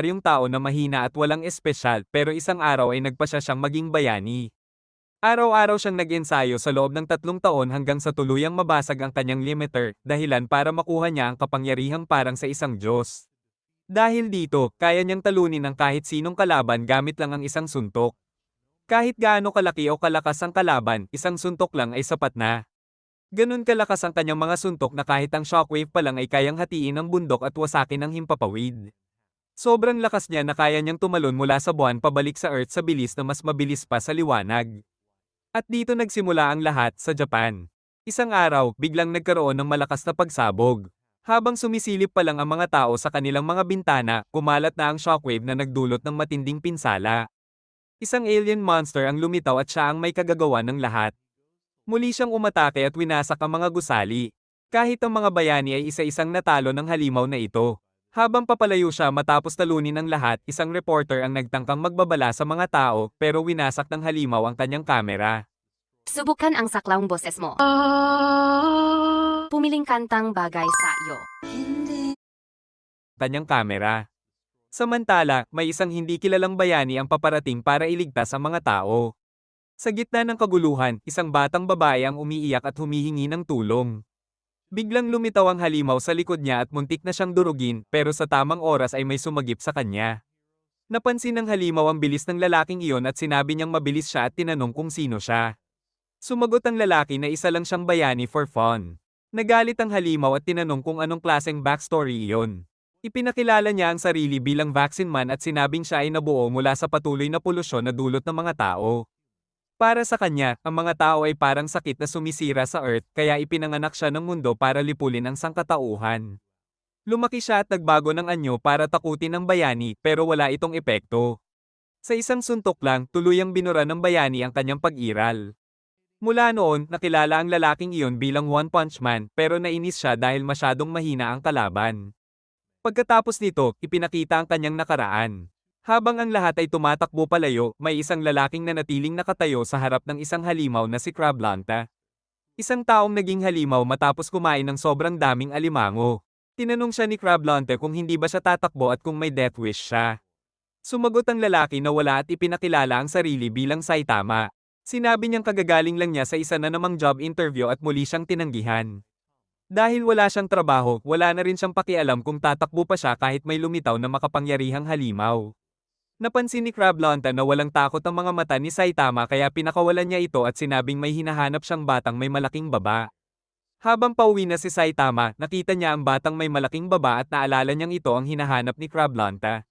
yung tao na mahina at walang espesyal pero isang araw ay nagpasya siyang maging bayani. Araw-araw siyang nag-ensayo sa loob ng 3 taon hanggang sa tuluyang mabasag ang kanyang limiter, dahilan para makuha niya ang kapangyarihang parang sa isang Diyos. Dahil dito, kaya niyang talunin ang kahit sinong kalaban gamit lang ang isang suntok. Kahit gaano kalaki o kalakas ang kalaban, isang suntok lang ay sapat na. Ganun kalakas ang kanyang mga suntok na kahit ang shockwave pa lang ay kayang hatiin ang bundok at wasakin ang himpapawid. Sobrang lakas niya na kaya niyang tumalon mula sa buwan pabalik sa Earth sa bilis na mas mabilis pa sa liwanag. At dito nagsimula ang lahat sa Japan. Isang araw, biglang nagkaroon ng malakas na pagsabog. Habang sumisilip pa lang ang mga tao sa kanilang mga bintana, kumalat na ang shockwave na nagdulot ng matinding pinsala. Isang alien monster ang lumitaw at siya ang may kagagawa ng lahat. Muli siyang umatake at winasak ang mga gusali. Kahit ang mga bayani ay isa-isang natalo ng halimaw na ito. Habang papalayo siya matapos talunin ang lahat, isang reporter ang nagtangkang magbabala sa mga tao pero winasak ng halimaw ang kanyang kamera. Subukan ang saklawng boses mo. Pumiling kantang bagay sa iyo. Kanyang kamera. Samantala, may isang hindi kilalang bayani ang paparating para iligtas ang mga tao. Sa gitna ng kaguluhan, isang batang babae ang umiiyak at humihingi ng tulong. Biglang lumitaw ang halimaw sa likod niya at muntik na siyang durugin, pero sa tamang oras ay may sumagip sa kanya. Napansin ng halimaw ang bilis ng lalaking iyon at sinabi niyang mabilis siya at tinanong kung sino siya. Sumagot ang lalaki na isa lang siyang bayani for fun. Nagalit ang halimaw at tinanong kung anong klaseng backstory iyon. Ipinakilala niya ang sarili bilang vaccine man at sinabing siya ay nabuo mula sa patuloy na polusyon na dulot ng mga tao. Para sa kanya, ang mga tao ay parang sakit na sumisira sa Earth kaya ipinanganak siya ng mundo para lipulin ang sangkatauhan. Lumaki siya at nagbago ng anyo para takutin ang bayani pero wala itong epekto. Sa isang suntok lang, tuluyang binura ng bayani ang kanyang pag-iral. Mula noon, nakilala ang lalaking iyon bilang One Punch Man pero nainis siya dahil masyadong mahina ang kalaban. Pagkatapos nito, ipinakita ang kanyang nakaraan. Habang ang lahat ay tumatakbo palayo, may isang lalaking nanatiling nakatayo sa harap ng isang halimaw na si Crablanta. Isang taong naging halimaw matapos kumain ng sobrang daming alimango. Tinanong siya ni Crablante kung hindi ba siya tatakbo at kung may death wish siya. Sumagot ang lalaki na wala at ipinakilala ang sarili bilang Saitama. Sinabi niyang kagagaling lang niya sa isa na namang job interview at muli siyang tinanggihan. Dahil wala siyang trabaho, wala na rin siyang pakialam kung tatakbo pa siya kahit may lumitaw na makapangyarihang halimaw. Napansin ni Crablonta na walang takot ang mga mata ni Saitama kaya pinakawalan niya ito at sinabing may hinahanap siyang batang may malaking baba. Habang pauwi na si Saitama, nakita niya ang batang may malaking baba at naalala niyang ito ang hinahanap ni Crablonta.